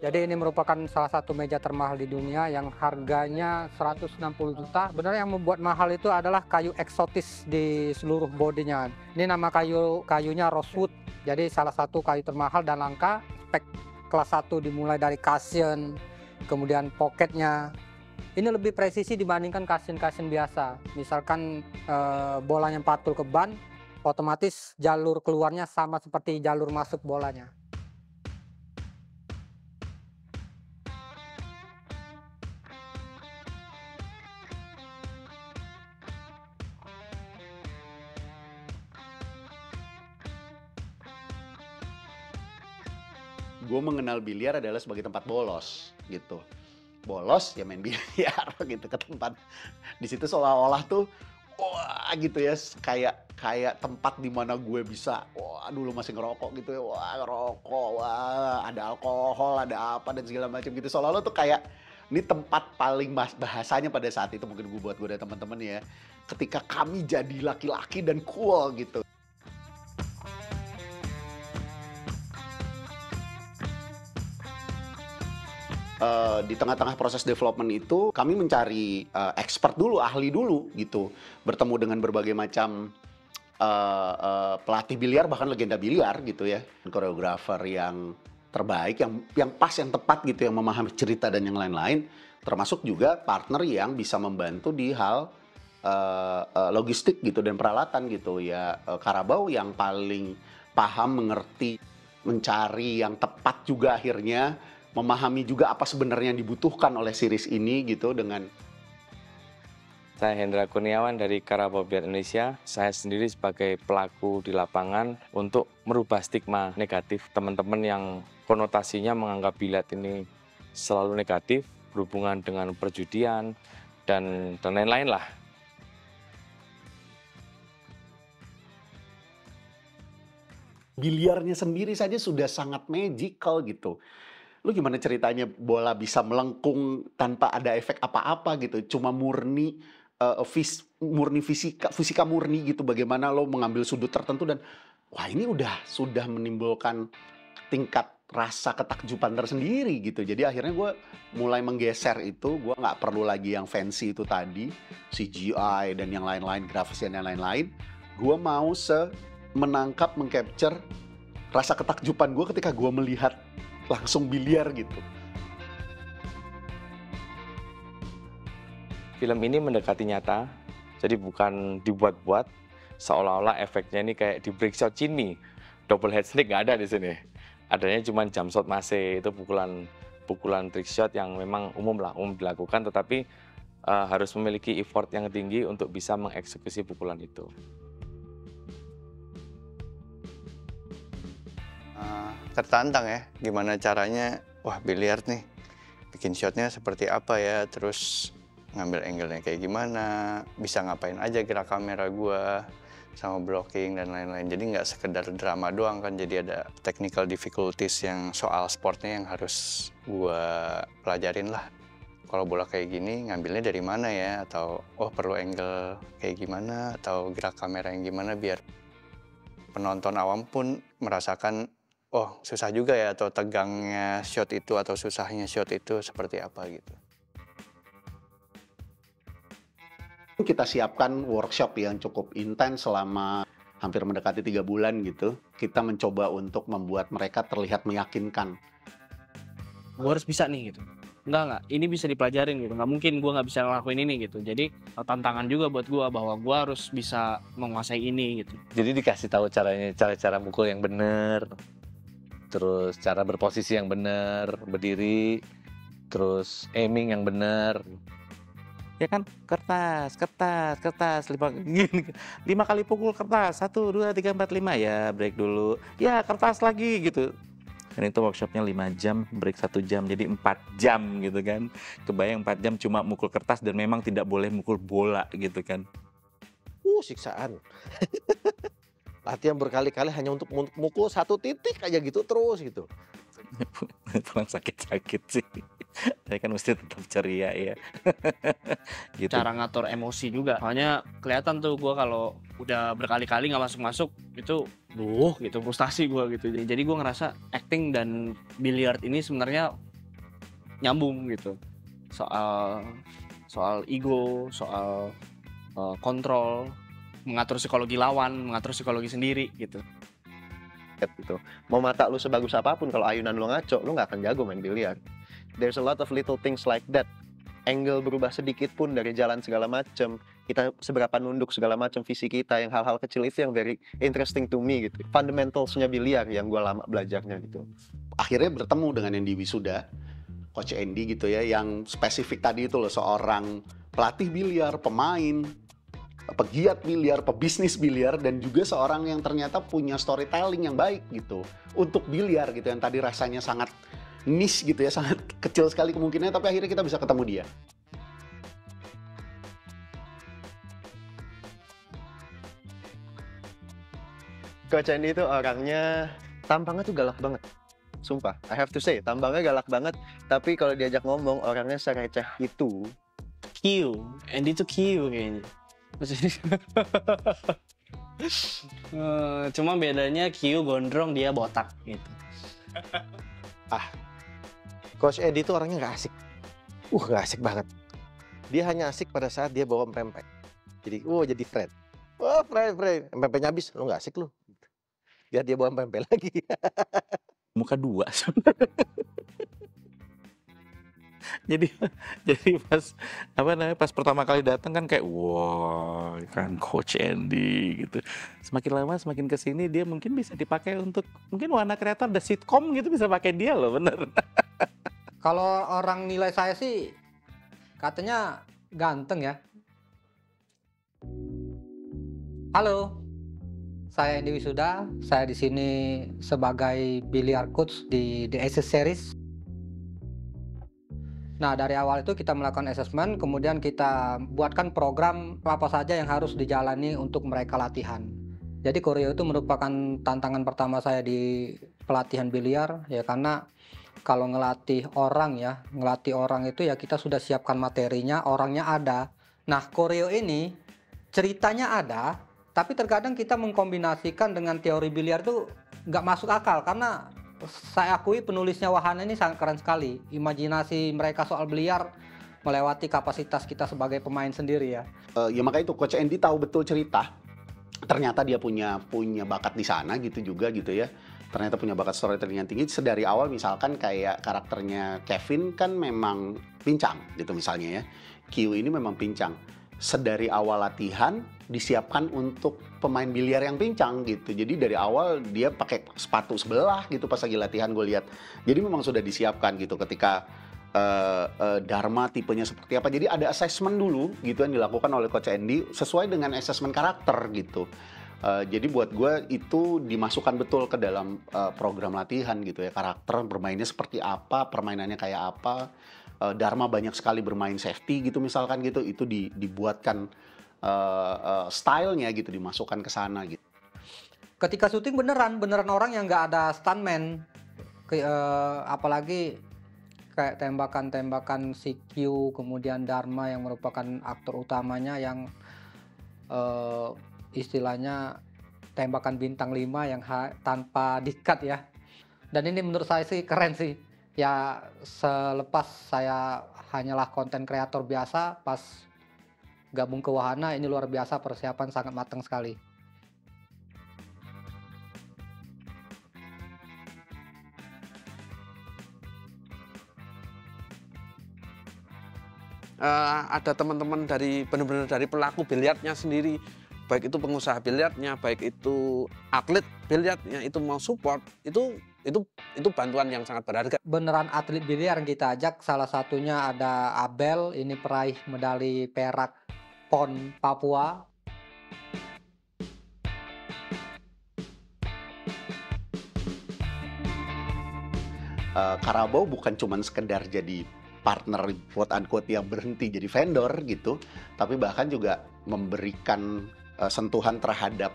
Jadi ini merupakan salah satu meja termahal di dunia yang harganya 160 juta. Sebenarnya yang membuat mahal itu adalah kayu eksotis di seluruh bodinya. Ini nama kayunya rosewood. Jadi salah satu kayu termahal dan langka. Spek kelas 1 dimulai dari cushion, kemudian pocketnya. Ini lebih presisi dibandingkan cushion biasa. Misalkan bolanya patul ke ban, otomatis jalur keluarnya sama seperti jalur masuk bolanya. Gue mengenal biliar adalah sebagai tempat bolos gitu. Bolos ya main biliar gitu ke tempat. Di situ seolah-olah tuh wah gitu ya, kayak tempat di mana gue bisa wah dulu masih ngerokok gitu ya, wah ngerokok, wah ada alkohol, ada apa dan segala macam gitu. Seolah-olah tuh kayak ini tempat paling bahasanya pada saat itu mungkin gue buat gue dan teman-teman ya. Ketika kami jadi laki-laki dan cool gitu. Di tengah-tengah proses development itu kami mencari expert dulu, ahli dulu gitu. Bertemu dengan berbagai macam pelatih biliar bahkan legenda biliar gitu ya. Koreografer yang terbaik, yang pas, yang tepat gitu, yang memahami cerita dan yang lain-lain. Termasuk juga partner yang bisa membantu di hal logistik gitu dan peralatan gitu ya. Karabau yang paling paham, mengerti, mencari yang tepat juga akhirnya, memahami juga apa sebenarnya yang dibutuhkan oleh series ini gitu dengan. Saya Hendra Kurniawan dari Karabau Biliar Indonesia. Saya sendiri sebagai pelaku di lapangan untuk merubah stigma negatif teman-teman yang konotasinya menganggap biliar ini selalu negatif, berhubungan dengan perjudian, dan lain-lain lah. Biliarnya sendiri saja sudah sangat magical gitu. Lu gimana ceritanya bola bisa melengkung tanpa ada efek apa-apa gitu, cuma murni murni fisika murni gitu, bagaimana lo mengambil sudut tertentu dan wah ini sudah menimbulkan tingkat rasa ketakjuban tersendiri gitu. Jadi akhirnya gue mulai menggeser itu, gue nggak perlu lagi yang fancy itu tadi, CGI dan yang lain-lain, grafis dan yang lain-lain. Gue mau menangkap, mengcapture rasa ketakjuban gue ketika gue melihat langsung biliar gitu. Film ini mendekati nyata, jadi bukan dibuat-buat, seolah-olah efeknya ini kayak di break shot Cini. Double head snake nggak ada di sini. Adanya cuma jump shot Mase, itu pukulan trick shot yang memang umum dilakukan, tetapi harus memiliki effort yang tinggi untuk bisa mengeksekusi pukulan itu. Tertantang ya, gimana caranya, wah biliar nih, bikin shotnya seperti apa ya, terus ngambil angle-nya kayak gimana, bisa ngapain aja gerak kamera gua, sama blocking dan lain-lain. Jadi nggak sekedar drama doang kan, jadi ada technical difficulties yang soal sportnya yang harus gua pelajarin lah. Kalau bola kayak gini ngambilnya dari mana ya, atau oh perlu angle kayak gimana, atau gerak kamera yang gimana biar penonton awam pun merasakan oh susah juga ya, atau tegangnya shot itu atau susahnya shot itu seperti apa gitu. Kita siapkan workshop yang cukup intens selama hampir mendekati 3 bulan gitu. Kita mencoba untuk membuat mereka terlihat meyakinkan. Gue harus bisa nih gitu. Enggak, ini bisa dipelajarin gitu. Nggak mungkin gue nggak bisa ngelakuin ini gitu. Jadi tantangan juga buat gue bahwa gue harus bisa menguasai ini gitu. Jadi dikasih tahu cara mukul yang benar, terus cara berposisi yang benar, berdiri, terus aiming yang benar. Ya kan, kertas, 5 kali pukul kertas, 1, 2, 3, 4, 5, ya break dulu, ya kertas lagi gitu. Dan itu workshopnya 5 jam, break 1 jam, jadi 4 jam gitu kan. Kebayang 4 jam cuma mukul kertas dan memang tidak boleh mukul bola gitu kan. Siksaan. Latihan berkali-kali hanya untuk mukul 1 titik aja gitu terus gitu. Pulang sakit-sakit sih. Saya kan mesti tetap ceria ya. Gitu. Cara ngatur emosi juga. Soalnya kelihatan tuh gue kalau udah berkali-kali nggak masuk-masuk itu gitu frustasi gue gitu. Jadi gue ngerasa acting dan billiard ini sebenarnya nyambung gitu. Soal ego, soal kontrol, mengatur psikologi lawan, mengatur psikologi sendiri gitu. Gitu. Mau mata lu sebagus apapun, kalau ayunan lu ngaco, lu nggak akan jago main biliar. There's a lot of little things like that. Angle berubah sedikit pun dari jalan segala macam, kita seberapa nunduk segala macam visi kita, yang hal-hal kecil itu yang very interesting to me gitu. Fundamentalsnya biliar yang gue lama belajarnya gitu. Akhirnya bertemu dengan yang di Wisuda, Coach Andy gitu ya, yang spesifik tadi itu loh, seorang pelatih biliar, pemain, pegiat biliar, pebisnis biliar, dan juga seorang yang ternyata punya storytelling yang baik gitu untuk biliar gitu, yang tadi rasanya sangat niche gitu ya, sangat kecil sekali kemungkinannya, tapi akhirnya kita bisa ketemu dia. Coach Andy itu orangnya, tampangnya tuh galak banget. Sumpah, I have to say, tampangnya galak banget. Tapi kalau diajak ngomong, orangnya sereceh itu. Q, Andy tuh Q kayaknya. Cuma bedanya Q gondrong, dia botak gitu. Coach Andy itu orangnya nggak asik. Nggak asik banget. Dia hanya asik pada saat dia bawa pempek. Jadi, jadi friend. Friend. Pempeknya habis, lu nggak asik lu. Biar dia bawa pempek lagi. Muka dua. jadi pas pertama kali datang kan kayak wah kan Coach Andy gitu. Semakin lama semakin kesini dia mungkin bisa dipakai untuk mungkin warna kreator ada sitkom gitu, bisa pakai dia loh, bener. Kalau orang nilai saya sih katanya ganteng ya. Halo, saya Andy Wisuda. Saya di sini sebagai biliar coach di The Aces Series. Nah, dari awal itu kita melakukan assessment, kemudian kita buatkan program apa saja yang harus dijalani untuk mereka latihan. Jadi koreo itu merupakan tantangan pertama saya di pelatihan biliar ya, karena kalau ngelatih orang itu ya kita sudah siapkan materinya, orangnya ada. Nah, koreo ini ceritanya ada, tapi terkadang kita mengkombinasikan dengan teori biliar itu nggak masuk akal, karena saya akui penulisnya Wahana ini sangat keren sekali. Imajinasi mereka soal biliar melewati kapasitas kita sebagai pemain sendiri ya. Ya makanya itu Coach Andy tahu betul cerita. Ternyata dia punya bakat di sana gitu juga gitu ya. Ternyata punya bakat storytelling yang tinggi. Sedari awal misalkan kayak karakternya Kevin kan memang pincang gitu misalnya ya. Q ini memang pincang. Sedari awal latihan disiapkan untuk pemain biliar yang pincang gitu. Jadi dari awal dia pakai sepatu sebelah gitu pas lagi latihan gue lihat. Jadi memang sudah disiapkan gitu ketika Dharma tipenya seperti apa. Jadi ada assessment dulu gitu yang dilakukan oleh Coach Andy sesuai dengan assessment karakter gitu. Jadi buat gue itu dimasukkan betul ke dalam program latihan gitu ya. Karakter bermainnya seperti apa, permainannya kayak apa. Dharma banyak sekali bermain safety gitu misalkan gitu. Itu dibuatkan stylenya gitu, dimasukkan ke sana gitu. Ketika syuting beneran orang yang nggak ada stuntman, apalagi kayak tembakan-tembakan si Q, kemudian Dharma yang merupakan aktor utamanya yang istilahnya tembakan bintang 5 yang tanpa dikat ya. Dan ini menurut saya sih keren sih. Ya selepas saya hanyalah konten kreator biasa, pas gabung ke Wahana ini luar biasa, persiapan sangat matang sekali. Ada teman-teman dari benar-benar dari pelaku biliarnya sendiri, baik itu pengusaha biliarnya, baik itu atlet biliarnya, itu mau support, itu bantuan yang sangat berharga. Beneran atlet biliar yang kita ajak, salah satunya ada Abel, ini peraih medali perak PON Papua. Karabau bukan cuma sekedar jadi partner quote unquote yang berhenti jadi vendor gitu, tapi bahkan juga memberikan sentuhan terhadap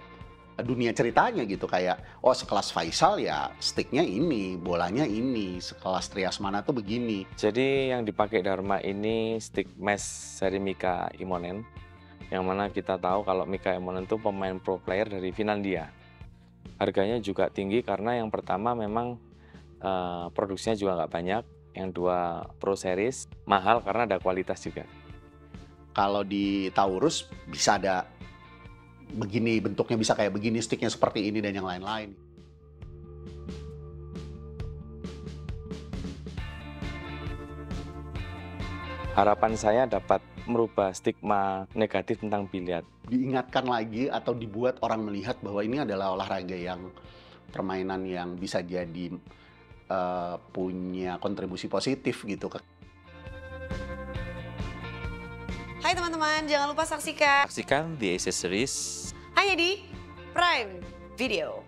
dunia ceritanya gitu, kayak sekelas Faisal ya sticknya ini, bolanya ini, sekelas Triasmana tuh begini. Jadi yang dipakai Dharma ini stick mesh dari Mika Immonen, yang mana kita tahu kalau Mika Immonen itu pemain pro player dari Finlandia. Harganya juga tinggi karena yang pertama memang produksinya juga nggak banyak, yang 2 Pro Series. Mahal karena ada kualitas juga. Kalau di Taurus bisa ada begini, bentuknya bisa kayak begini, sticknya seperti ini dan yang lain-lain. Harapan saya dapat merubah stigma negatif tentang biliar. Diingatkan lagi atau dibuat orang melihat bahwa ini adalah olahraga yang permainan yang bisa jadi punya kontribusi positif gitu. Hai teman-teman, jangan lupa saksikan Saksikan The Accessories hanya di Prime Video.